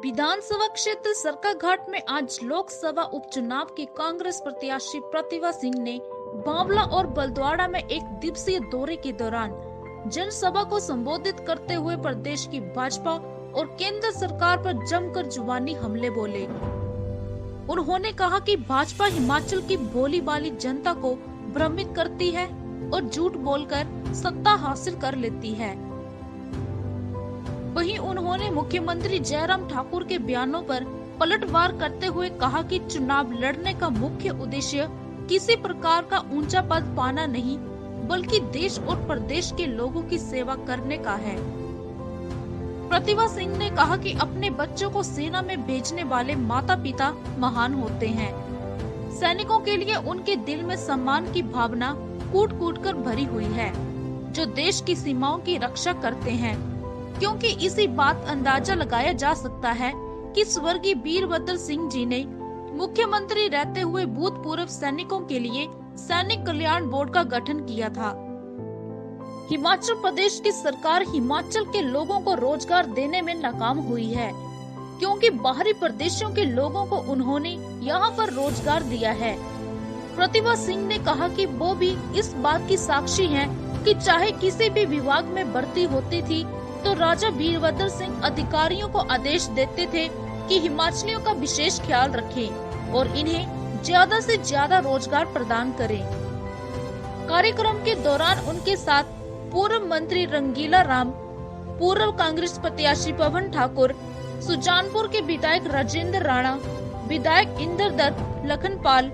विधानसभा क्षेत्र सरकाघाट में आज लोकसभा उपचुनाव की कांग्रेस प्रत्याशी प्रतिभा सिंह ने बावला और बलद्वाड़ा में एक दिवसीय दौरे के दौरान जनसभा को संबोधित करते हुए प्रदेश की भाजपा और केंद्र सरकार पर जमकर जुबानी हमले बोले। उन्होंने कहा कि भाजपा हिमाचल की भोली भाली जनता को भ्रमित करती है और झूठ बोलकर सत्ता हासिल कर लेती है। वहीं उन्होंने मुख्यमंत्री जयराम ठाकुर के बयानों पर पलटवार करते हुए कहा कि चुनाव लड़ने का मुख्य उद्देश्य किसी प्रकार का ऊंचा पद पाना नहीं, बल्कि देश और प्रदेश के लोगों की सेवा करने का है। प्रतिभा सिंह ने कहा कि अपने बच्चों को सेना में भेजने वाले माता पिता महान होते हैं। सैनिकों के लिए उनके दिल में सम्मान की भावना कूट कूट कर भरी हुई है, जो देश की सीमाओं की रक्षा करते हैं। क्योंकि इसी बात अंदाजा लगाया जा सकता है कि स्वर्गीय वीरभद्र सिंह जी ने मुख्यमंत्री रहते हुए भूतपूर्व सैनिकों के लिए सैनिक कल्याण बोर्ड का गठन किया था। हिमाचल प्रदेश की सरकार हिमाचल के लोगों को रोजगार देने में नाकाम हुई है, क्योंकि बाहरी प्रदेशों के लोगों को उन्होंने यहाँ पर रोजगार दिया है। प्रतिभा सिंह ने कहा कि वो भी इस बात की साक्षी हैं कि चाहे किसी भी विभाग में भर्ती होती थी तो राजा वीरभद्र सिंह अधिकारियों को आदेश देते थे कि हिमाचलियों का विशेष ख्याल रखें और इन्हें ज्यादा से ज्यादा रोजगार प्रदान करें। कार्यक्रम के दौरान उनके साथ पूर्व मंत्री रंगीला राम, पूर्व कांग्रेस प्रत्याशी पवन ठाकुर, सुजानपुर के विधायक राजेंद्र राणा, विधायक इंद्र दत्त, लखनपाल,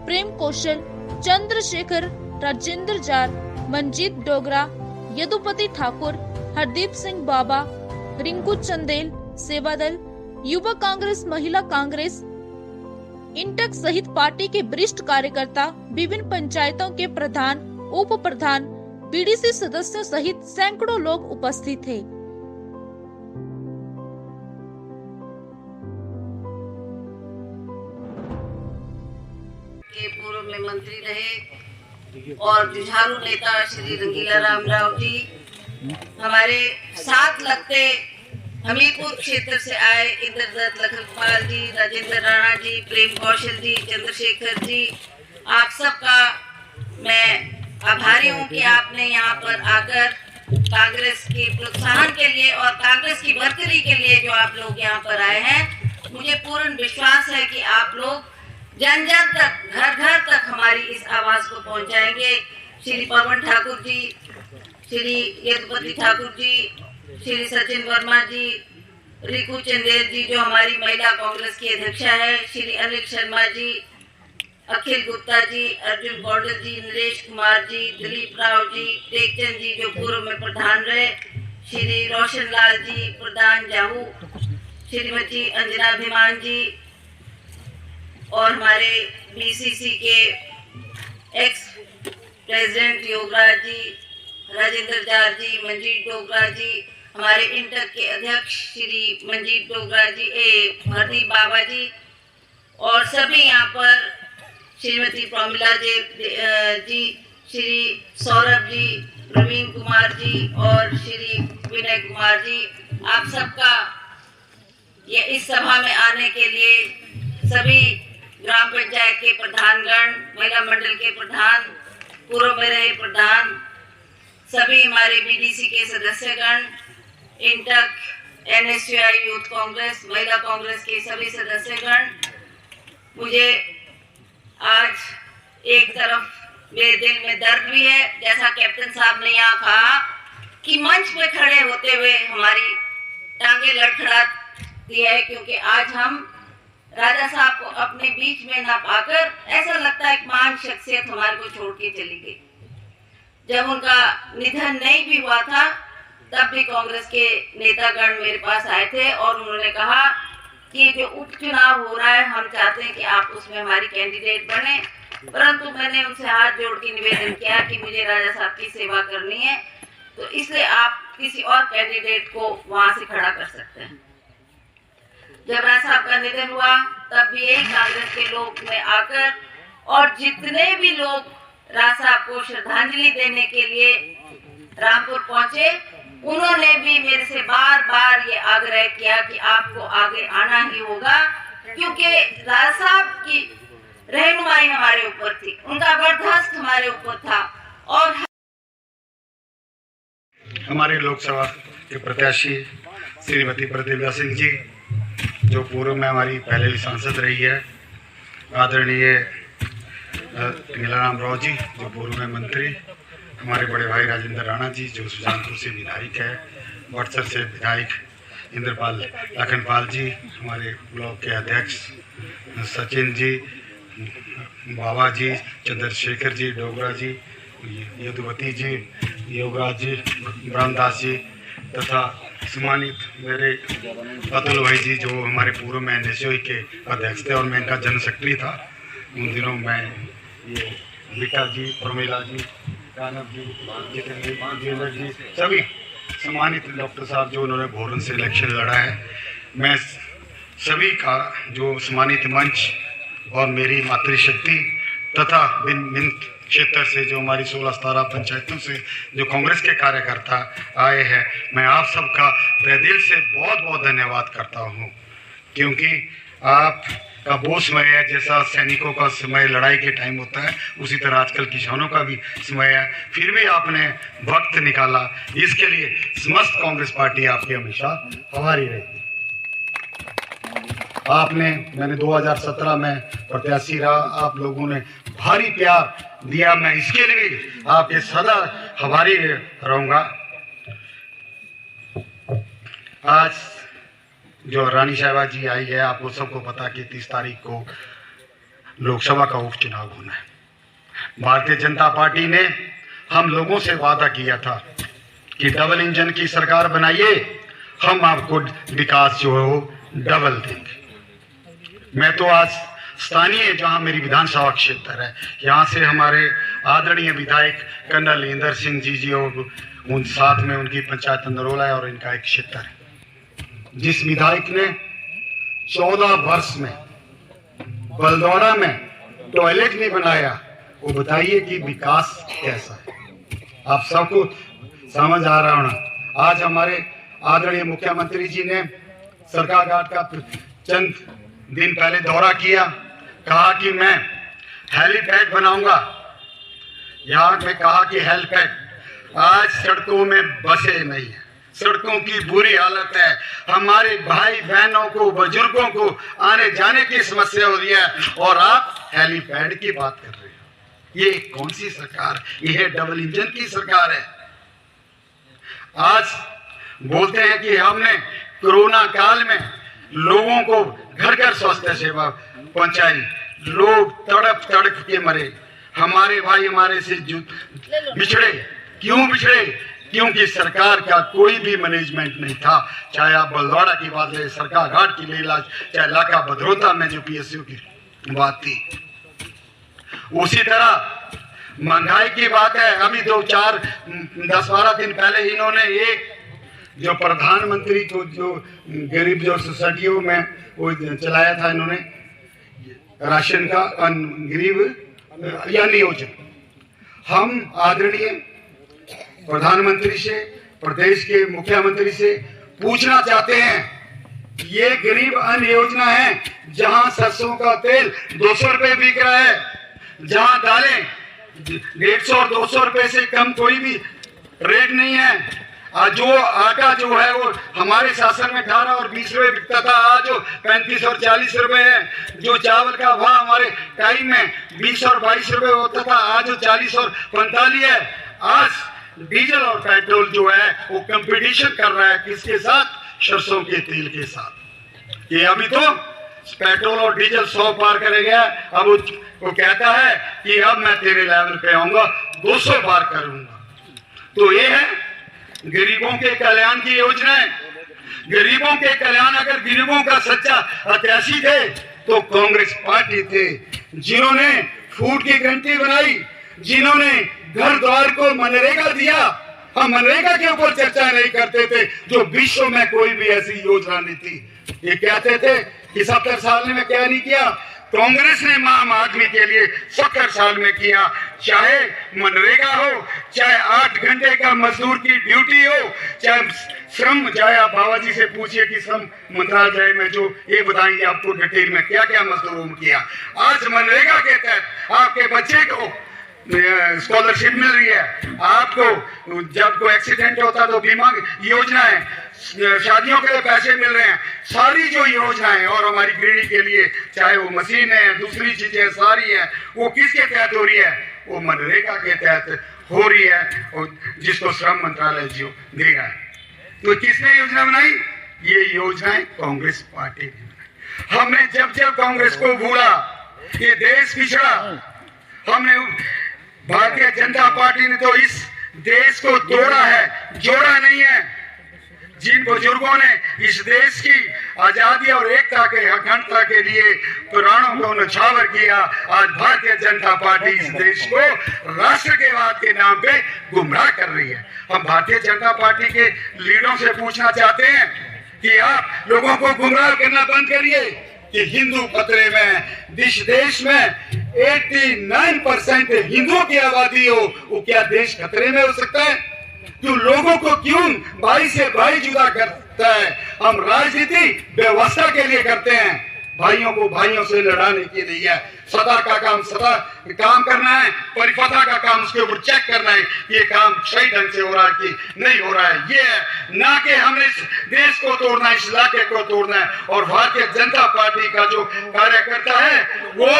प्रेम कौशल, चंद्रशेखर, राजेंद्र जार, मंजीत डोगरा, यदुपति ठाकुर, हरदीप सिंह बाबा, रिंकू चंदेल, सेवादल, युवा कांग्रेस, महिला कांग्रेस, इंटक सहित पार्टी के वरिष्ठ कार्यकर्ता, विभिन्न पंचायतों के प्रधान, उप प्रधान, बीडीसी सदस्यों सहित सैकड़ों लोग उपस्थित थे। के पूर्व में मंत्री रहे और जुझारू नेता श्री रंगीला राम जी हमारे साथ लगते हमीरपुर क्षेत्र से आए इंद्र दत्त, लखनपाल जी, राजेंद्र राणा जी, प्रेम कौशल जी, चंद्रशेखर जी, आप सबका मैं आभारी हूँ कि आपने यहाँ पर आकर कांग्रेस के प्रोत्साहन के लिए और कांग्रेस की बरकरी के लिए जो आप लोग यहाँ पर आए हैं। मुझे पूर्ण विश्वास है कि आप लोग जन जन तक, घर घर तक हमारी इस आवाज को पहुँचाएंगे। श्री पवन ठाकुर जी, श्री यदुपति ठाकुर जी, श्री सचिन वर्मा जी, रिंकू चंदेल जी जो हमारी महिला कांग्रेस की अध्यक्षा है, श्री अनिल शर्मा जी, अखिल गुप्ता जी, अर्जुन कौंडल जी, नरेश कुमार जी, दिलीप राव जी, टेकचंद जी जो पूर्व में प्रधान रहे, श्री रोशन लाल जी, प्रधान जाहू, श्रीमती अंजना धीमान जी और हमारे बीसीसी के एक्स प्रेसिडेंट योगराज जी, राजेंद्र जार जी, मंजीत डोगरा जी, हमारे इंटक के अध्यक्ष श्री मंजीत डोगरा जी, हरदीप बाबा जी और सभी यहाँ पर श्रीमती प्रमिला जी, श्री सौरभ जी, प्रवीण कुमार जी और श्री विनय कुमार जी, आप सबका ये इस सभा में आने के लिए सभी ग्राम पंचायत के प्रधानगण, महिला मंडल के प्रधान, पूर्व में रहे प्रधान, सभी हमारे बीडीसी के सदस्यगण, इंटक, एनएसयूआई यूथ कांग्रेस, महिला कांग्रेस के सभी सदस्यगण, मुझे आज एक तरफ मेरे दिल में दर्द भी है, जैसा कैप्टन साहब ने यहाँ कहा कि मंच पे खड़े होते हुए हमारी टांगे लड़खड़ाती है, क्योंकि आज हम राजा साहब को अपने बीच में ना पाकर ऐसा लगता है एक महान शख्सियत हमारे को छोड़ के चली गई। जब उनका निधन नहीं भी हुआ था तब भी कांग्रेस के नेतागण मेरे पास आए थे और उन्होंने कहा कि जो उपचुनाव हो रहा है हम चाहते हैं कि आप उसमें हमारी कैंडिडेट बने, परंतु मैंने उनसे हाथ जोड़ के निवेदन किया कि मुझे राजा साहब की सेवा करनी है, तो इसलिए आप किसी और कैंडिडेट को वहां से खड़ा कर सकते हैं। जब राजा साहब का निधन हुआ तब भी यही कांग्रेस के लोग में आकर और जितने भी लोग राजा साहब को श्रद्धांजलि देने के लिए रामपुर पहुंचे उन्होंने भी मेरे से बार बार ये आग्रह किया कि आपको आगे आना ही होगा, क्योंकि राज साहब की रहनुमाई हमारे ऊपर थी, उनका बर्दाश्त हमारे ऊपर था। और हमारे लोकसभा के प्रत्याशी श्रीमती प्रतिभा सिंह जी, जो पूर्व में हमारी पहले भी सांसद रही है, आदरणीय नीलाराम राव जी, जो पूर्व में मंत्री, हमारे बड़े भाई राजेंद्र राणा जी, जो सुजानपुर से विधायक है, बक्सर से विधायक इंद्रपाल लखनपाल जी, हमारे ब्लॉक के अध्यक्ष सचिन जी, बाबा जी, चंद्रशेखर जी, डोगरा जी, यदुवती जी, योगराज जी, ब्रह्मदास जी, तथा सम्मानित मेरे अतुल भाई जी, जो हमारे पूर्व में NSOE के अध्यक्ष थे और मैं इनका जनरल सेक्रेटरी था उन दिनों। मैं ये विका जी, प्रमीला जी, कानव जी, जितेंद्र जी, सभी सम्मानित डॉक्टर साहब जो उन्होंने भोरन से इलेक्शन लड़ा है, मैं सभी का जो सम्मानित मंच और मेरी मातृशक्ति तथा भिन्न क्षेत्र से जो हमारी 16-17 पंचायतों से जो कांग्रेस के कार्यकर्ता आए हैं, मैं आप सबका तहे दिल से बहुत बहुत धन्यवाद करता हूं, क्योंकि आपका वो समय है जैसा सैनिकों का समय लड़ाई के टाइम होता है, उसी तरह आजकल किसानों का भी समय है, फिर भी आपने वक्त निकाला। इसके लिए समस्त कांग्रेस पार्टी आपकी हमेशा हमारी रहेगी। मैंने 2017 में प्रत्याशी रहा, आप लोगों ने भारी प्यार दिया, मैं इसके लिए भी आपके सदा आभारी रहूंगा। आज जो रानी साहिबा जी आई है, आपको सबको पता कि 30 तारीख को लोकसभा का उपचुनाव होना है। भारतीय जनता पार्टी ने हम लोगों से वादा किया था कि डबल इंजन की सरकार बनाइए, हम आपको विकास जो है वो डबल देंगे। मैं तो आज स्थानीय जहां मेरी विधानसभा क्षेत्र है, यहाँ से हमारे आदरणीय विधायक कर्नल इंदर सिंह जी और उन साथ में उनकी पंचायत नरोला है और इनका एक क्षेत्र है, जिस विधायक ने 14 वर्ष में बलदौड़ा में टॉयलेट नहीं बनाया, वो बताइए कि विकास कैसा है। आप सबको समझ आ रहा होना। आज हमारे आदरणीय मुख्यमंत्री जी ने सरकार घाट का चंद दिन पहले दौरा किया, कहा कि मैं हेलीपैड बनाऊंगा। यहाँ में कहा कि हेलीपैड, आज सड़कों में बसें नहीं है, सड़कों की बुरी हालत है, हमारे भाई बहनों को, बुजुर्गों को आने जाने की समस्या हो रही है, और आप हेलीपैड की बात कर रहे हो। ये कौन सी सरकार? ये डबल इंजन की सरकार है। आज बोलते हैं कि हमने कोरोना काल में लोगों को घर घर स्वास्थ्य सेवा पहुंचाई, लोग तड़प तड़प के मरे, हमारे भाई हमारे से बिछड़े। क्यों बिछड़े? क्योंकि सरकार का कोई भी मैनेजमेंट नहीं था। चाहे आप बलदौड़ा की बात ले, सरकार घाट की ले ला, चाहे लाका भद्रोता में जो PSU की बात थी, उसी तरह महंगाई की बात है। अभी 10-12 दिन पहले इन्होंने एक जो प्रधानमंत्री को जो गरीब जो सोसाइटियों में वो चलाया था, इन्होंने राशन का गरीब योजना। हम आदरणीय प्रधानमंत्री से, प्रदेश के मुख्यमंत्री से पूछना चाहते हैं, ये गरीब अन्न योजना है जहां सरसों का तेल 200 रुपए बिक रहा है, जहां दालें 150 और 200 रुपए से कम कोई भी रेट नहीं है। जो आटा जो है वो हमारे शासन में 18 और 20 रुपए बिकता था, आज जो 35 और 40 रुपए है। जो चावल का भाव हमारे टाइम में 20 और 22 रुपए होता था, आज जो 40 और 45 है। आज डीजल और पेट्रोल जो है वो कंपटीशन कर रहा है, किसके साथ? सरसों के तेल के साथ। ये अभी तो पेट्रोल और डीजल 100 पार करेगा, अब वो कहता है कि अब मैं तेरे लेवल पे आऊंगा, 200 पार करूंगा। तो ये है गरीबों के कल्याण की योजना है। गरीबों के कल्याण, अगर गरीबों का सच्चा हितैषी थे तो कांग्रेस पार्टी थे, जिन्होंने फूड की गारंटी बनाई, जिन्होंने घर द्वार को मनरेगा दिया। हम मनरेगा के ऊपर चर्चा नहीं करते थे, जो विश्व में कोई भी ऐसी योजना नहीं थी। ये कहते थे कि 70 साल में क्या नहीं किया, कांग्रेस ने आम आदमी के लिए 70 साल में किया, चाहे मनरेगा हो, चाहे 8 घंटे का मजदूर की ड्यूटी हो, चाहे श्रम, चाहे आप बाबा जी से पूछिए कि श्रम मंत्रालय में जो ये बताएंगे आपको डिटेल में क्या क्या मजदूरों में किया। आज मनरेगा के तहत आपके बच्चे को स्कॉलरशिप मिल रही है, आपको जब कोई एक्सीडेंट होता तो बीमा योजनाएं, शादियों के लिए पैसे मिल रहे हैं, सारी जो योजनाएं, और हमारी गृहिणी के लिए चाहे वो मशीन है, दूसरी चीजें सारी है, वो किसके तहत हो रही है? वो मनरेगा के तहत हो रही है, और जिसको श्रम मंत्रालय जो देगा। तो किसने योजना बनाई? ये योजनाएं कांग्रेस पार्टी ने। हमने जब जब कांग्रेस को भूला, ये देश पिछड़ा, हमने भारतीय जनता पार्टी ने तो इस देश को तोड़ा है, जोड़ा नहीं है। जिन बुजुर्गों ने इस देश की आजादी और एकता के अखंडता के लिए प्राणों को न्यौछावर किया, आज भारतीय जनता पार्टी इस देश को राष्ट्रवाद के नाम पे गुमराह कर रही है। हम भारतीय जनता पार्टी के लीडरों से पूछना चाहते हैं कि आप लोगों को गुमराह करना बंद करिए कि हिंदू खतरे में, इस देश में 89% हिंदुओं की आबादी हो, वो क्या देश खतरे में हो सकता है? तो लोगों को क्यों भाई से भाई जुदा करता है? हम राजनीति व्यवस्था के लिए करते हैं, भाइयों को भाइयों से लड़ाने के लिए। सदा का काम सदा काम करना है, परिपथा का काम उसके ऊपर चेक करना है, ये काम सही ढंग से हो रहा है कि नहीं हो रहा है। ये है ना कि हमने इस देश को तोड़ना है, इस इलाके को तोड़ना है। और भारतीय जनता पार्टी का जो कार्यकर्ता है वो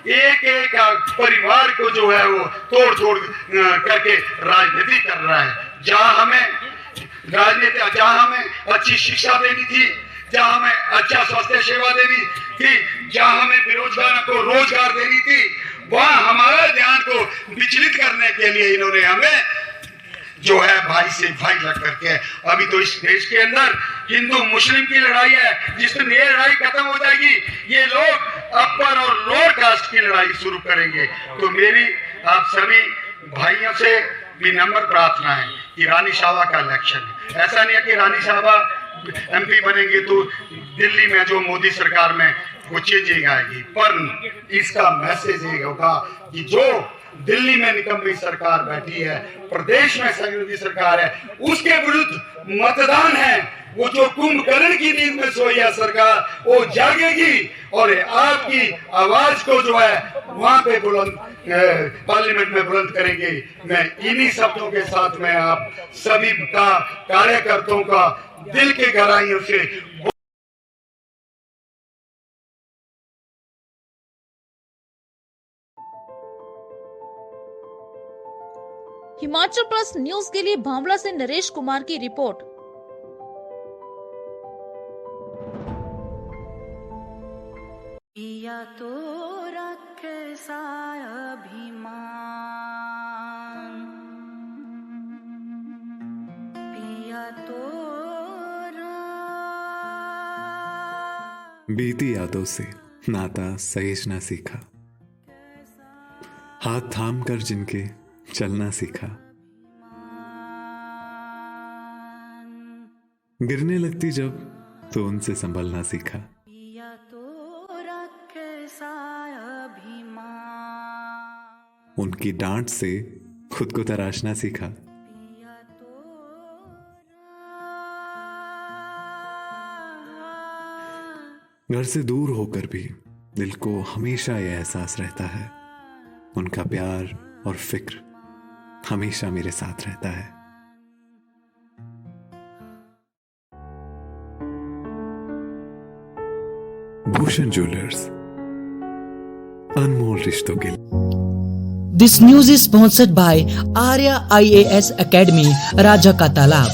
एक एक परिवार को जो है वो तोड़ तोड़ करके राजनीति कर रहा है। जहां हमें राजनीति, जहां हमें अच्छी शिक्षा देनी थी, जहां हमें अच्छा स्वास्थ्य सेवा देनी थी, जहां हमें बेरोजगारों को रोजगार देनी थी, वहां हमारा ध्यान को विचलित करने के लिए इन्होंने हमें जो है भाई से भाई लग करके, अभी तो इस देश के अंदर हिंदू मुस्लिम की लड़ाई है, जिस दिन ये लड़ाई खत्म हो जाएगी ये लोग अपर और लोअर कास्ट की लड़ाई शुरू करेंगे। तो मेरी आप सभी भाइयों से विनम्र प्रार्थना है कि रानी साहबा का इलेक्शन है, ऐसा नहीं है कि रानी साहबा MP बनेंगे तो दिल्ली में जो मोदी सरकार में वो चेंजिंग आएगी, पर इसका मैसेज ये होगा कि जो दिल्ली में निकम्मी सरकार बैठी है, प्रदेश में संयुक्त सरकार है, उसके विरुद्ध मतदान है। वो जो कुंभकर्ण की नींद में सोई है सरकार, वो जागेगी और आपकी आवाज को जो है वहां पे बुलंद पार्लियामेंट में बुलंद करेंगे। मैं इन्हीं शब्दों के साथ में आप सभी का कार्यकर्ताओं का दिल के गहराइयों से हिमाचल प्लस न्यूज के लिए भावला से नरेश कुमार की रिपोर्ट। पिया तो रखे सा अभिमान, पिया तो बीती यादों से नाता सहेजना सीखा, हाथ थाम कर जिनके चलना सीखा, गिरने लगती जब तो उनसे संभलना सीखा। पिया तो रखे सा अभिमान, उनकी डांट से खुद को तराशना सीखा। पिया तो घर से दूर होकर भी दिल को हमेशा यह एहसास रहता है, उनका प्यार और फिक्र हमेशा मेरे साथ रहता है। भूषण ज्वेलर्स, अनमोल रिश्तों के लिए। This news is sponsored by Arya IAS Academy, Raja का तालाब।